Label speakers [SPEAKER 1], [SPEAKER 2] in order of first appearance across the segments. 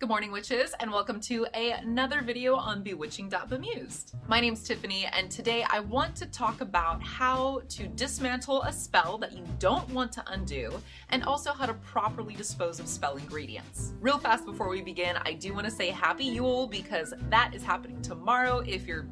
[SPEAKER 1] Good morning, witches, and welcome to another video on Bewitching.Bemused. My name's Tiffany, and today I want to talk about how to dismantle a spell that you don't want to undo, and also how to properly dispose of spell ingredients. Real fast before we begin, I do want to say Happy Yule, because that is happening tomorrow if you're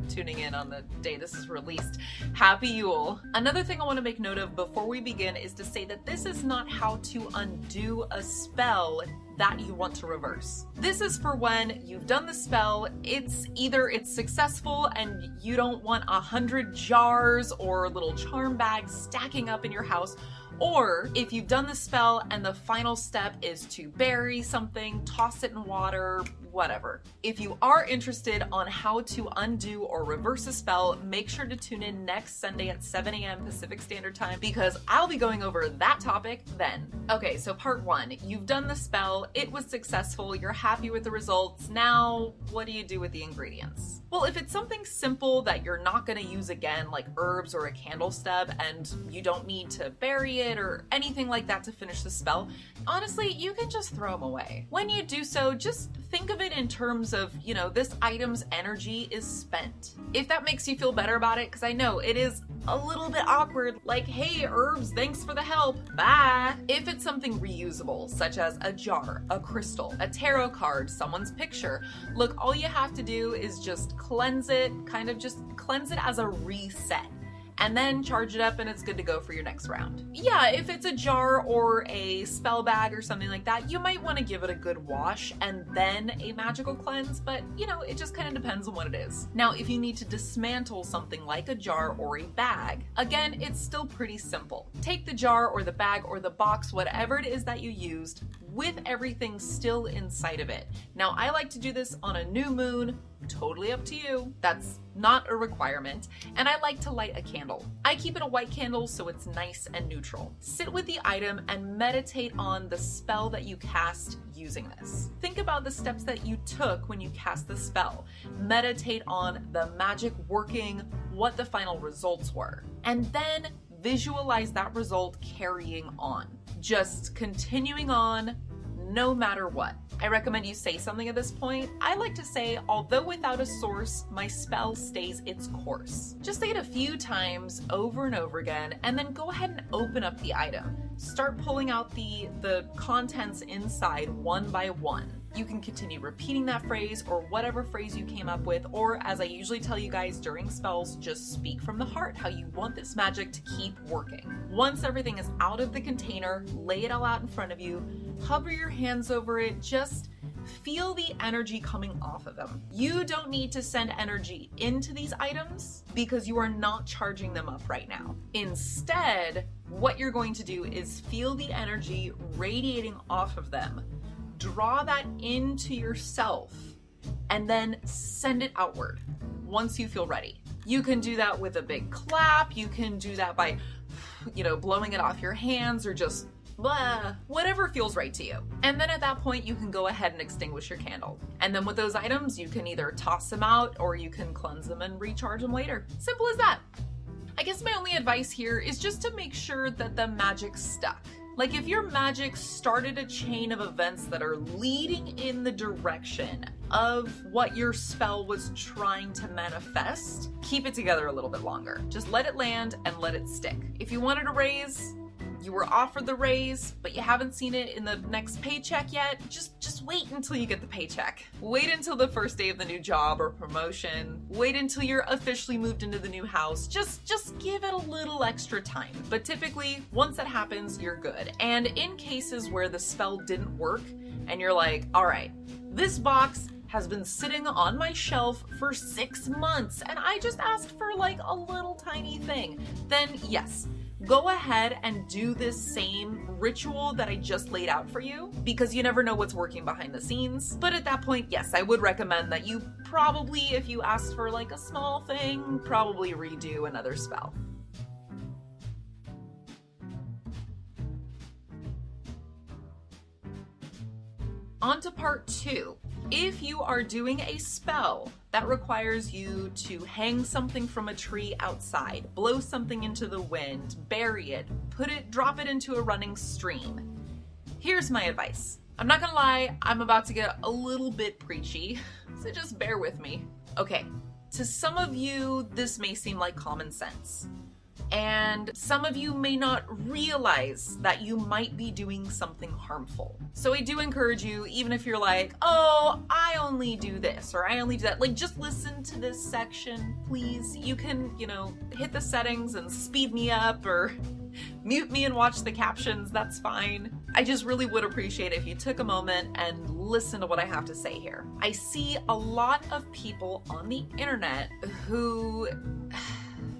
[SPEAKER 1] tuning in on the day this is released. Happy Yule. Another thing I want to make note of before we begin is to say that this is not how to undo a spell that you want to reverse. This is for when you've done the spell, it's successful and you don't want 100 jars or little charm bags stacking up in your house, or if you've done the spell and the final step is to bury something, toss it in water, whatever. If you are interested on how to undo or reverse a spell, make sure to tune in next Sunday at 7 a.m. Pacific Standard Time, because I'll be going over that topic then. Okay, so part one, you've done the spell, it was successful, you're happy with the results. Now, what do you do with the ingredients? Well, if it's something simple that you're not gonna use again, like herbs or a candle stub, and you don't need to bury it or anything like that to finish the spell, honestly, you can just throw them away. When you do so, just think of it in terms of, this item's energy is spent. If that makes you feel better about it, because I know it is a little bit awkward, like, hey, herbs, thanks for the help, bye. If it's something reusable, such as a jar, a crystal, a tarot card, someone's picture, look, all you have to do is just cleanse it, cleanse it as a reset, and then charge it up and it's good to go for your next round. Yeah, if it's a jar or a spell bag or something like that, you might want to give it a good wash and then a magical cleanse, but it just kind of depends on what it is. Now, if you need to dismantle something like a jar or a bag, again, it's still pretty simple. Take the jar or the bag or the box, whatever it is that you used, with everything still inside of it. Now, I like to do this on a new moon, totally up to you. That's not a requirement. And I like to light a candle. I keep it a white candle so it's nice and neutral. Sit with the item and meditate on the spell that you cast using this. Think about the steps that you took when you cast the spell. Meditate on the magic working, what the final results were. And then visualize that result carrying on. Just continuing on no matter what. I recommend you say something at this point. I like to say, although without a source, my spell stays its course. Just say it a few times over and over again, and then go ahead and open up the item. Start pulling out the contents inside one by one. You can continue repeating that phrase or whatever phrase you came up with, or as I usually tell you guys during spells, just speak from the heart how you want this magic to keep working. Once everything is out of the container, lay it all out in front of you, hover your hands over it, just feel the energy coming off of them. You don't need to send energy into these items because you are not charging them up right now. Instead, what you're going to do is feel the energy radiating off of them. Draw that into yourself and then send it outward once you feel ready. You can do that with a big clap. You can do that by, blowing it off your hands or just blah, whatever feels right to you. And then at that point, you can go ahead and extinguish your candle. And then with those items, you can either toss them out or you can cleanse them and recharge them later. Simple as that. I guess my only advice here is just to make sure that the magic stuck. Like, if your magic started a chain of events that are leading in the direction of what your spell was trying to manifest, keep it together a little bit longer. Just let it land and let it stick. If you wanted a raise, you were offered the raise, but you haven't seen it in the next paycheck yet, just wait until you get the paycheck. Wait until the first day of the new job or promotion. Wait until you're officially moved into the new house. Just give it a little extra time. But typically, once that happens, you're good. And in cases where the spell didn't work and you're like, all right, this box has been sitting on my shelf for 6 months and I just asked for like a little tiny thing, then yes, go ahead and do this same ritual that I just laid out for you, because you never know what's working behind the scenes. But at that point, yes, I would recommend that you probably, if you asked for like a small thing, probably redo another spell. On to part two. If you are doing a spell that requires you to hang something from a tree outside, blow something into the wind, bury it, drop it into a running stream, here's my advice. I'm not gonna lie, I'm about to get a little bit preachy, so just bear with me. Okay, to some of you, this may seem like common sense. And some of you may not realize that you might be doing something harmful. So I do encourage you, even if you're like, oh, I only do this or I only do that, like just listen to this section, please. You can, hit the settings and speed me up or mute me and watch the captions, that's fine. I just really would appreciate it if you took a moment and listen to what I have to say here. I see a lot of people on the internet who,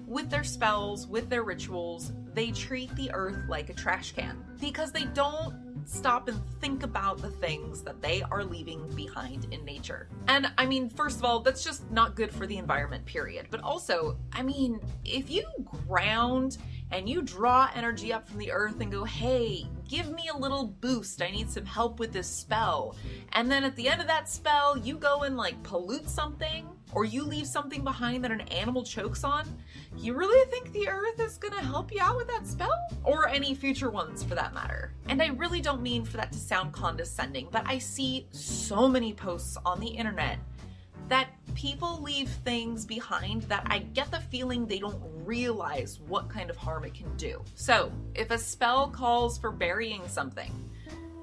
[SPEAKER 1] with their spells, with their rituals, they treat the earth like a trash can because they don't stop and think about the things that they are leaving behind in nature. And I mean, first of all, that's just not good for the environment, period. But also, I mean, if you ground and you draw energy up from the earth and go, hey, give me a little boost, I need some help with this spell. And then at the end of that spell, you go and like pollute something, or you leave something behind that an animal chokes on, you really think the earth is gonna help you out with that spell? Or any future ones for that matter. And I really don't mean for that to sound condescending, but I see so many posts on the internet that people leave things behind that I get the feeling they don't realize what kind of harm it can do. So, if a spell calls for burying something,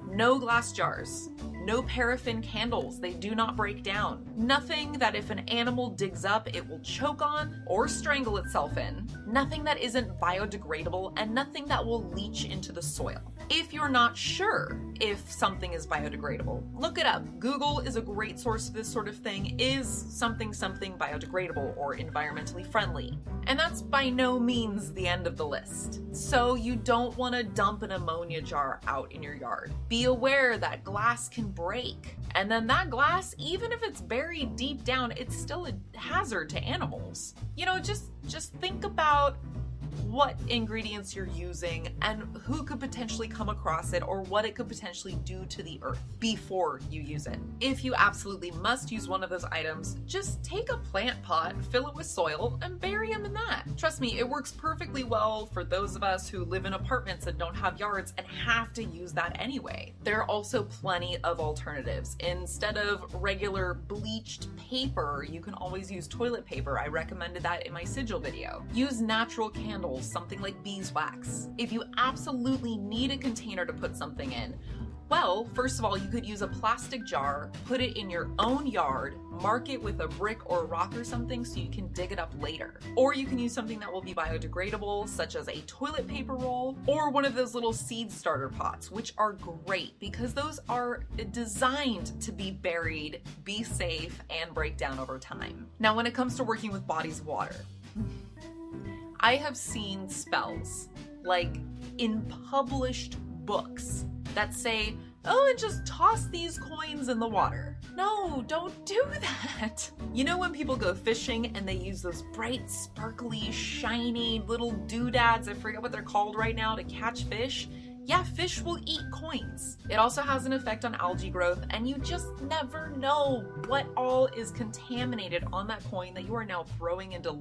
[SPEAKER 1] no glass jars, no paraffin candles, they do not break down. Nothing that if an animal digs up, it will choke on or strangle itself in. Nothing that isn't biodegradable, and nothing that will leach into the soil. If you're not sure if something is biodegradable, look it up. Google is a great source for this sort of thing. Is something biodegradable or environmentally friendly? And that's by no means the end of the list. So you don't want to dump an ammonia jar out in your yard. Be aware that glass can break. And then that glass, even if it's buried deep down, it's still a hazard to animals. Just think about what ingredients you're using and who could potentially come across it or what it could potentially do to the earth before you use it. If you absolutely must use one of those items, just take a plant pot, fill it with soil, and bury them in that. Trust me, it works perfectly well for those of us who live in apartments and don't have yards and have to use that anyway. There are also plenty of alternatives. Instead of regular bleached paper, you can always use toilet paper. I recommended that in my sigil video. Use natural candles, something like beeswax. If you absolutely need a container to put something in, well, first of all, you could use a plastic jar, put it in your own yard, mark it with a brick or rock or something so you can dig it up later. Or you can use something that will be biodegradable, such as a toilet paper roll, or one of those little seed starter pots, which are great because those are designed to be buried, be safe, and break down over time. Now, when it comes to working with bodies of water, I have seen spells, like in published books, that say, oh, and just toss these coins in the water. No, don't do that. You know when people go fishing and they use those bright, sparkly, shiny little doodads, I forget what they're called right now, to catch fish? Yeah, fish will eat coins. It also has an effect on algae growth, and you just never know what all is contaminated on that coin that you are now throwing into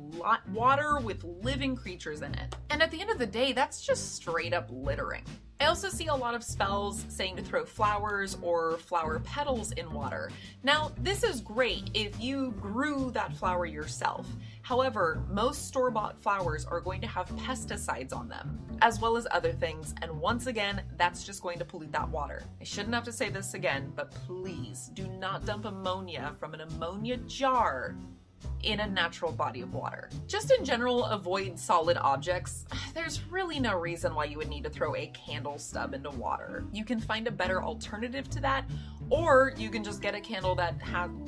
[SPEAKER 1] water with living creatures in it. And at the end of the day, that's just straight up littering. I also see a lot of spells saying to throw flowers or flower petals in water. Now, this is great if you grew that flower yourself. However, most store-bought flowers are going to have pesticides on them, as well as other things, and once again, that's just going to pollute that water. I shouldn't have to say this again, but please do not dump ammonia from an ammonia jar in a natural body of water. Just in general, avoid solid objects. There's really no reason why you would need to throw a candle stub into water. You can find a better alternative to that, or you can just get a candle that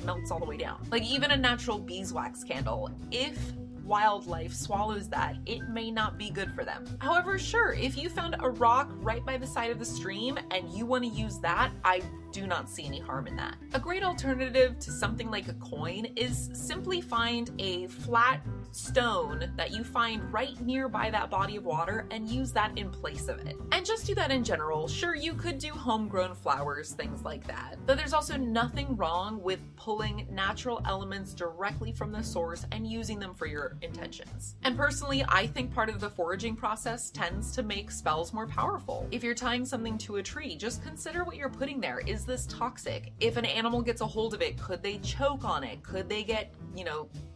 [SPEAKER 1] melts all the way down. Like even a natural beeswax candle, if wildlife swallows that, it may not be good for them. However, sure, if you found a rock right by the side of the stream and you want to use that, I do not see any harm in that. A great alternative to something like a coin is simply find a flat stone that you find right nearby that body of water and use that in place of it. And just do that in general. Sure, you could do homegrown flowers, things like that, but there's also nothing wrong with pulling natural elements directly from the source and using them for your intentions. And personally, I think part of the foraging process tends to make spells more powerful. If you're tying something to a tree, just consider what you're putting there. Is this toxic? If an animal gets a hold of it, could they choke on it? Could they get,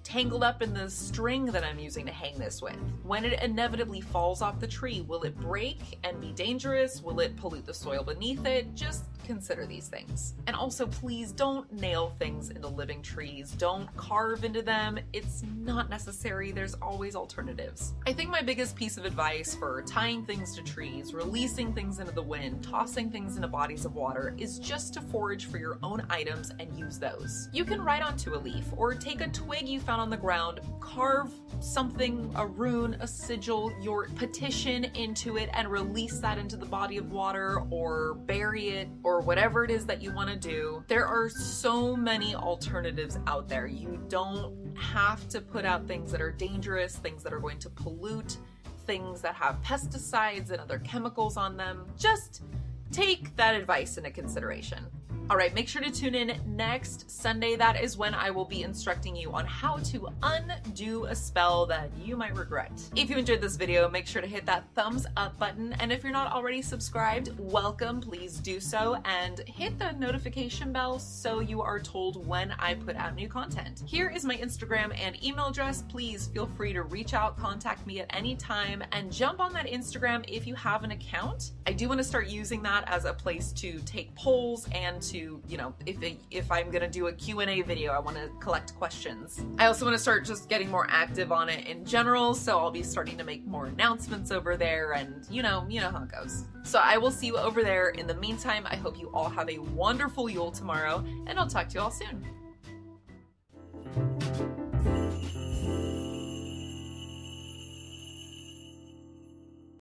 [SPEAKER 1] tangled up in the string that I'm using to hang this with? When it inevitably falls off the tree, will it break and be dangerous? Will it pollute the soil beneath it? Just consider these things. And also, please don't nail things into living trees. Don't carve into them. It's not necessary. There's always alternatives. I think my biggest piece of advice for tying things to trees, releasing things into the wind, tossing things into bodies of water is just to forage for your own items and use those. You can write onto a leaf or take a twig you found on the ground, carve something, a rune, a sigil, your petition into it and release that into the body of water, or bury it, or whatever it is that you want to do. There are so many alternatives out there. You don't have to put out things that are dangerous, things that are going to pollute, things that have pesticides and other chemicals on them. Just take that advice into consideration. All right, make sure to tune in next Sunday. That is when I will be instructing you on how to undo a spell that you might regret. If you enjoyed this video, make sure to hit that thumbs up button. And if you're not already subscribed, welcome, please do so. And hit the notification bell so you are told when I put out new content. Here is my Instagram and email address. Please feel free to reach out, contact me at any time, and jump on that Instagram if you have an account. I do want to start using that as a place to take polls and to, if I'm gonna do a Q&A video, I want to collect questions. I also want to start just getting more active on it in general, so I'll be starting to make more announcements over there, and you know how it goes. So I will see you over there. In the meantime, I hope you all have a wonderful Yule tomorrow, and I'll talk to you all soon.